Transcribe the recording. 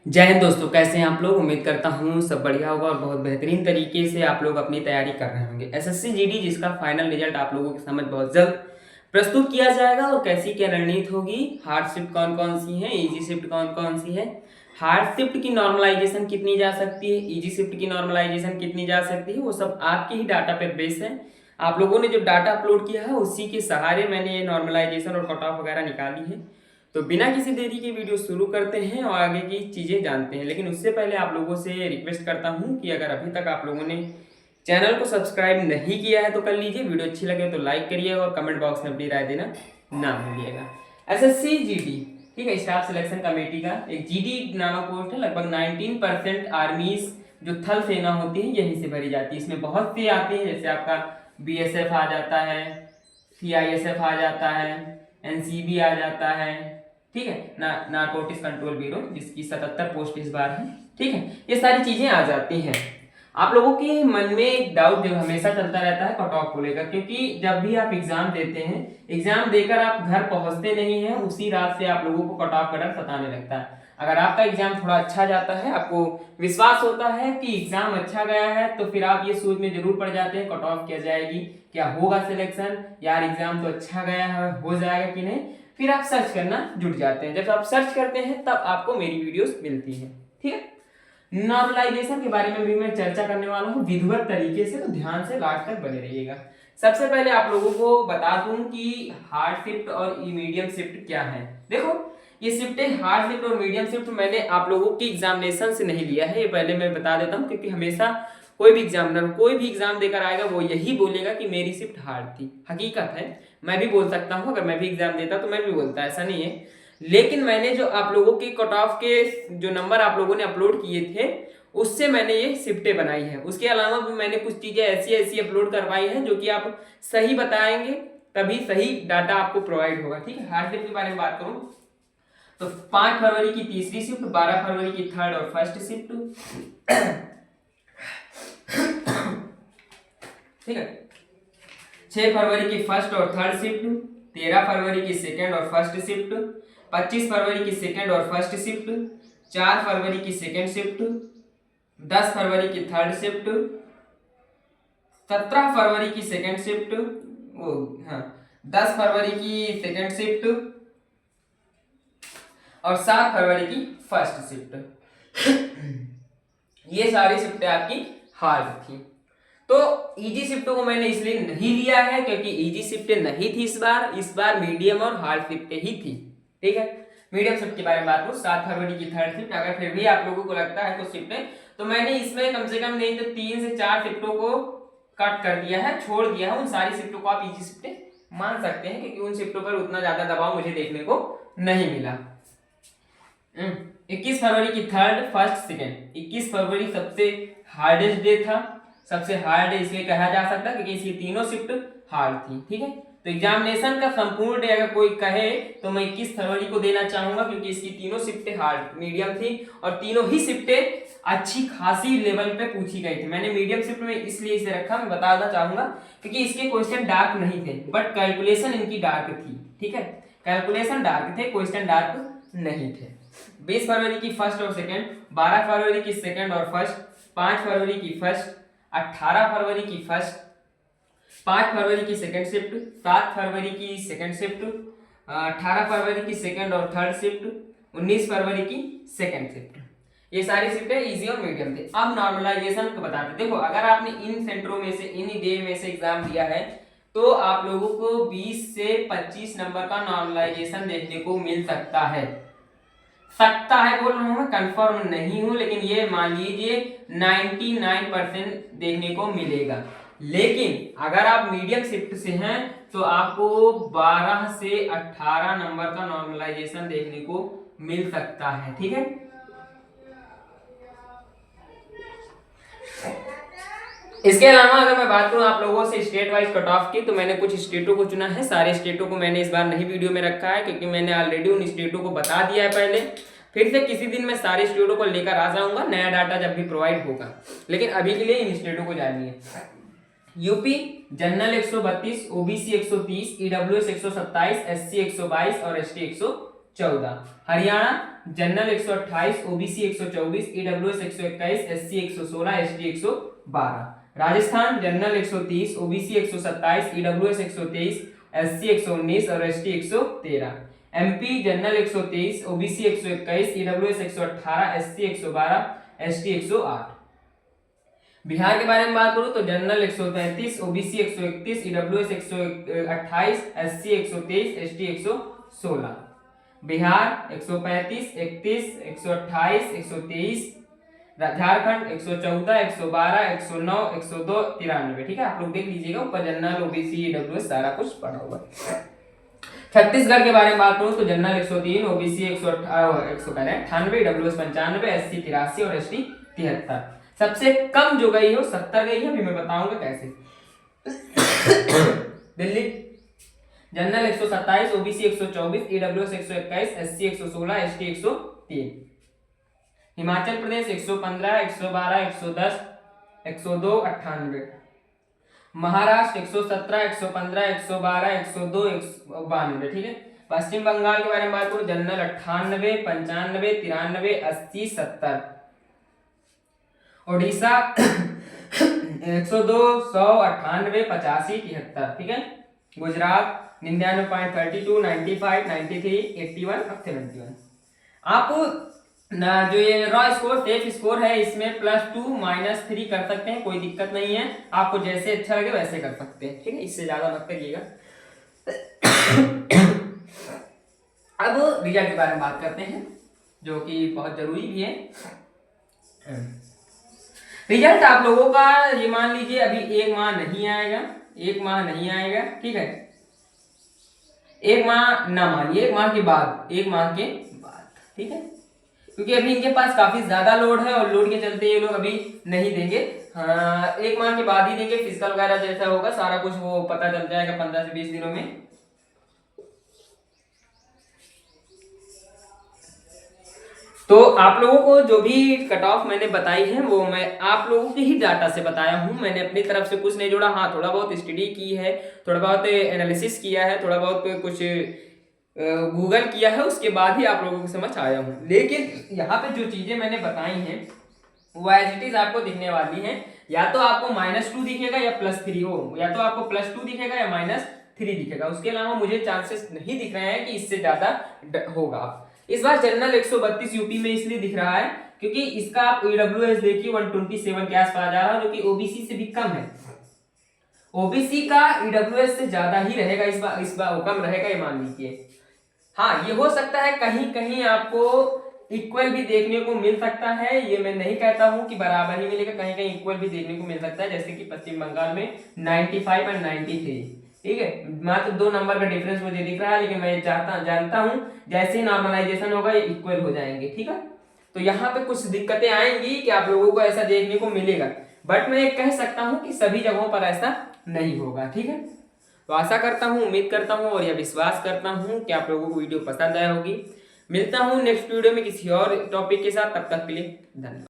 जय हिंद दोस्तों, कैसे हैं आप लोग। उम्मीद करता हूँ सब बढ़िया होगा और बहुत बेहतरीन तरीके से आप लोग अपनी तैयारी कर रहे होंगे। एसएससी जीडी जिसका फाइनल रिजल्ट आप लोगों के समझ बहुत जल्द प्रस्तुत किया जाएगा और कैसी क्या रणनीति होगी, हार्ड शिफ्ट कौन कौन सी है, इजी शिफ्ट कौन कौन सी है, हार्ड शिफ्ट की नॉर्मलाइजेशन कितनी जा सकती है, इजी शिफ्ट की नॉर्मलाइजेशन कितनी जा सकती है, वो सब आपके ही डाटा पर बेस है। आप लोगों ने जो डाटा अपलोड किया है उसी के सहारे मैंने ये नॉर्मलाइजेशन और कट ऑफ वगैरह निकाली है। तो बिना किसी देरी के वीडियो शुरू करते हैं और आगे की चीज़ें जानते हैं। लेकिन उससे पहले आप लोगों से रिक्वेस्ट करता हूं कि अगर अभी तक आप लोगों ने चैनल को सब्सक्राइब नहीं किया है तो कर लीजिए। वीडियो अच्छी लगे तो लाइक करिएगा और कमेंट बॉक्स में अपनी राय देना ना भूलिएगा। एसएससी जीडी, ठीक है, स्टाफ सिलेक्शन कमेटी का एक जीडी नामक पोस्ट है। लगभग 19% आर्मीज जो थल सेना होती है यहीं से भरी जाती है। इसमें बहुत से आते हैं, जैसे आपका बीएसएफ आ जाता है, सीआईएसएफ आ जाता है, एनसीबी आ जाता है, ठीक है, नारकोटिक्स कंट्रोल ब्यूरो जिसकी 77 पोस्ट इस बार है, ठीक है। ये सारी चीजें आ जाती हैं। आप लोगों के मन में एक डाउट जो हमेशा चलता रहता है कट ऑफ को लेकर, क्योंकि जब भी आप एग्जाम देते हैं, एग्जाम देकर आप घर पहुंचते नहीं हैं, उसी रात से आप लोगों को कट ऑफ का डर सताने लगता है। अगर आपका एग्जाम थोड़ा अच्छा जाता है, आपको विश्वास होता है कि एग्जाम अच्छा गया है, तो फिर आप ये सोच में जरूर पड़ जाते हैं कट ऑफ क्या जाएगी, क्या होगा सिलेक्शन, यार एग्जाम तो अच्छा गया है, हो जाएगा कि नहीं। फिर आप सर्च करना जुट जाते हैं। जब आप सर्च करते हैं तब आपको मेरी वीडियोस मिलती हैं, ठीक है। नॉर्मलाइजेशन के बारे में भी मैं चर्चा करने वाला हूँ विधिवत तरीके से, तो ध्यान से लास्ट तक बने रहिएगा। सबसे पहले आप लोगों को बता दूं कि हार्ड शिफ्ट और मीडियम शिफ्ट क्या है। देखो, ये शिफ्ट हार्ड शिफ्ट और मीडियम शिफ्ट मैंने आप लोगों की एग्जामिनेशन से नहीं लिया है, ये पहले मैं बता देता हूँ, क्योंकि हमेशा कोई भी एग्जामिनर कोई भी एग्जाम देकर आएगा वो यही बोलेगा कि मेरी शिफ्ट हार्ड थी। हकीकत है, मैं भी बोल सकता हूँ, अगर मैं भी एग्जाम देता तो मैं भी बोलता, ऐसा नहीं है। लेकिन मैंने जो आप लोगों के कट ऑफ के जो नंबर आप लोगों ने अपलोड किए थे उससे मैंने ये शिफ्टें बनाई है। उसके अलावा भी मैंने कुछ चीजें ऐसी ऐसी अपलोड करवाई हैं जो कि आप सही बताएंगे तभी सही डाटा आपको प्रोवाइड होगा, ठीक है। हार्ड शिफ्ट के बारे में बात करूं तो 5 फरवरी की तीसरी शिफ्ट, 12 फरवरी की थर्ड और फर्स्ट शिफ्ट, ठीक है, 6 फरवरी की फर्स्ट और थर्ड शिफ्ट, 13 फरवरी की सेकेंड और फर्स्ट शिफ्ट, 25 फरवरी की सेकेंड और फर्स्ट शिफ्ट, 4 फरवरी की सेकेंड शिफ्ट, 10 फरवरी की थर्ड शिफ्ट, 17 फरवरी की सेकेंड शिफ्ट, वो हाँ 10 फरवरी की सेकेंड शिफ्ट और 7 फरवरी की फर्स्ट शिफ्ट। ये सारी शिफ्टें आपकी हार्ड थी। तो इजी शिफ्टों को मैंने इसलिए नहीं लिया है क्योंकि इजी शिफ्टें नहीं थी इस बार मीडियम और हार्ड शिफ्टें ही थी, ठीक है। मीडियम शिफ्ट के बारे में बात करूं, 7 फरवरी की थर्ड शिफ्ट, अगर फिर भी आप लोगों को लगता है कुछ शिफ्टें, तो मैंने इसमें कम से कम नहीं तो 3 से 4 शिफ्टों को कट कर दिया है, छोड़ दिया है। उन सारी शिफ्टों को आप इजी शिफ्टें मान सकते हैं क्योंकि उन शिफ्टों पर उतना ज्यादा दबाव मुझे देखने को नहीं मिला। 21 फरवरी की थर्ड फर्स्ट सेकेंड, 21 फरवरी सबसे हार्डेस्ट डे था, सबसे हार्ड इसलिए कहा जा सकता है क्योंकि इसकी तीनों शिफ्ट हार्ड थी, ठीक है। तो एग्जामिनेशन का संपूर्ण डे अगर कोई कहे तो मैं 21 फरवरी को देना चाहूंगा क्योंकि इसकी तीनों शिफ्टें हार्ड मीडियम थी और तीनों ही शिफ्टें अच्छी खासी लेवल पे पूछी गई थी। मैंने मीडियम शिफ्ट में इसलिए इसे रखा, मैं बताना चाहूंगा क्योंकि इसके क्वेश्चन डार्क नहीं थे बट कैलकुलेशन इनकी डार्क थी, ठीक है। कैलकुलेशन डार्क थे, क्वेश्चन डार्क नहीं थे। 20 फरवरी की फर्स्ट और सेकंड, 12 फरवरी की सेकंड और फर्स्ट, 5 फरवरी की फर्स्ट, 18 फरवरी की फर्स्ट, 5 फरवरी की सेकंड शिफ्ट, 7 फरवरी की सेकंड शिफ्ट, 18 फरवरी की सेकंड और थर्ड शिफ्ट, 19 फरवरी की सेकंड शिफ्ट। ये सारी शिफ्टें इजी और मीडियम थे। अब नॉर्मलाइजेशन को बताते। देखो, अगर आपने इन सेंटरों में से इन डे में से एग्जाम दिया है तो आप लोगों को 20 से 25 नंबर का नॉर्मलाइजेशन देखने को मिल सकता है बोल रहा हूं मैं, कंफर्म नहीं हूं, लेकिन ये मान लीजिए 99% देखने को मिलेगा। लेकिन अगर आप मीडियम शिफ्ट से हैं तो आपको 12 से 18 नंबर का नॉर्मलाइजेशन देखने को मिल सकता है, ठीक है। इसके अलावा अगर मैं बात करूं आप लोगों से स्टेट वाइज कट ऑफ की, तो मैंने कुछ स्टेटों को चुना है। सारे स्टेटों को मैंने इस बार नहीं वीडियो में रखा है क्योंकि मैंने ऑलरेडी उन स्टेटों को बता दिया है पहले। फिर से किसी दिन मैं सारे स्टेटों को लेकर आ जाऊंगा, नया डाटा जब भी प्रोवाइड होगा, लेकिन अभी के लिए इन स्टेटों को जानिए। UP general 132, OBC 130, EWS 127, SC 122 और ST 100 114। Haryana general 128, OBC 124, EWS 121, SC 116, ST 112। Rajasthan general 130, OBC 127, EWS 123, SC 119 और ST 113। MP general 123, OBC 121, EWS 118, SC 112, ST 108। Bihar के बारे में बात करूं तो general 133, OBC 131, EWS 128, SC 123, ST 116। Bihar 135, 31, 128, 123। Jharkhand 114, 112, 109, 102, 93। ठीक है, आप लोग देख लीजिएगा ऊपर जनरल, ओबीसी, ईडब्ल्यूएस सारा कुछ पढ़ा हुआ है। छत्तीसगढ़ के बारे में बात करूं तो जनरल 103, ओबीसी 198, ईडब्ल्यूएस 95, एससी 83 और एसटी 73। सबसे कम जो गई हो 70 गई है, अभी मैं बताऊंगा कैसे। Delhi general 127, OBC 124, EWS 121, SC 116, ST 103। Himachal Pradesh 115, 112, 110, 102, 98। Maharashtra 117, 115, 112, 102, 192। ठीक है। पश्चिम बंगाल के बारे में बात करूं जनरल 98, 95, 93, 80, 70। उड़ीसा 102, 100, 98, 85, 73। ठीक है। गुजरात 99.32, 95, 93, 81 और 71। आप ना जो ये रॉ स्कोर सेफ स्कोर है इसमें +2 -3 कर सकते हैं, कोई दिक्कत नहीं है, आपको जैसे अच्छा लगे वैसे कर सकते हैं। ठीक है, इससे ज्यादा मत करिएगा। अब रिजल्ट के बारे में बात करते हैं जो कि बहुत जरूरी भी है। रिजल्ट आप लोगों का ये मान लीजिए अभी 1 माह नहीं आएगा, 1 माह नहीं आएगा। ठीक है, 1 माह ना मानिए, 1 माह के बाद, 1 माह के बाद। ठीक है, क्योंकि अभी इनके पास काफी ज्यादा लोड है और लोड के चलते ये लोग अभी नहीं देंगे। हाँ, 1 माह के बाद ही देंगे। फिजिकल वगैरह जैसा होगा सारा कुछ वो पता चल जाएगा 15 से 20 दिनों में। तो आप लोगों को जो भी कट ऑफ मैंने बताई है वो मैं आप लोगों के ही डाटा से बताया हूं, मैंने अपनी तरफ से कुछ नहीं जोड़ा। हाँ, थोड़ा बहुत स्टडी की है, थोड़ा बहुत एनालिसिस किया है, थोड़ा बहुत कुछ गूगल किया है, उसके बाद ही आप लोगों को समझ आया हूँ। लेकिन यहाँ पे जो चीजें मैंने बताई हैं वो एज इट इज आपको दिखने वाली हैं। या तो आपको -2 दिखेगा या +3 हो, या तो आपको +2 दिखेगा या -3 दिखेगा। उसके अलावा मुझे चांसेस नहीं दिख रहे हैं कि इससे ज्यादा होगा। इस बार जनरल 132 यूपी में इसलिए दिख रहा है क्योंकि इसका आप ईडब्ल्यूएस देखिए 127 के आसपास जा रहा है, जो कि ओबीसी से भी कम है। ओबीसी का ईडब्ल्यूएस से ज्यादा ही रहेगा इस बार कम रहेगा, ये मान लीजिए। हाँ, ये हो सकता है कहीं कहीं आपको इक्वल भी देखने को मिल सकता है, ये मैं नहीं कहता हूं कि बराबर ही मिलेगा, कहीं कहीं इक्वल भी देखने को मिल सकता है, जैसे कि पश्चिम बंगाल में 95 और 93। ठीक है, मात्र 2 नंबर का डिफरेंस मुझे दिख रहा है, लेकिन मैं जानता हूं जैसे ही नॉर्मलाइजेशन होगा ये इक्वल हो जाएंगे। ठीक है, तो यहाँ पे कुछ दिक्कतें आएंगी कि आप लोगों को ऐसा देखने को मिलेगा, बट मैं कह सकता हूँ कि सभी जगहों पर ऐसा नहीं होगा। ठीक है, तो आशा करता हूँ, उम्मीद करता हूँ और यह विश्वास करता हूँ कि आप लोगों को वीडियो पसंद आया होगी। मिलता हूँ नेक्स्ट वीडियो में किसी और टॉपिक के साथ, तब तक के लिए धन्यवाद।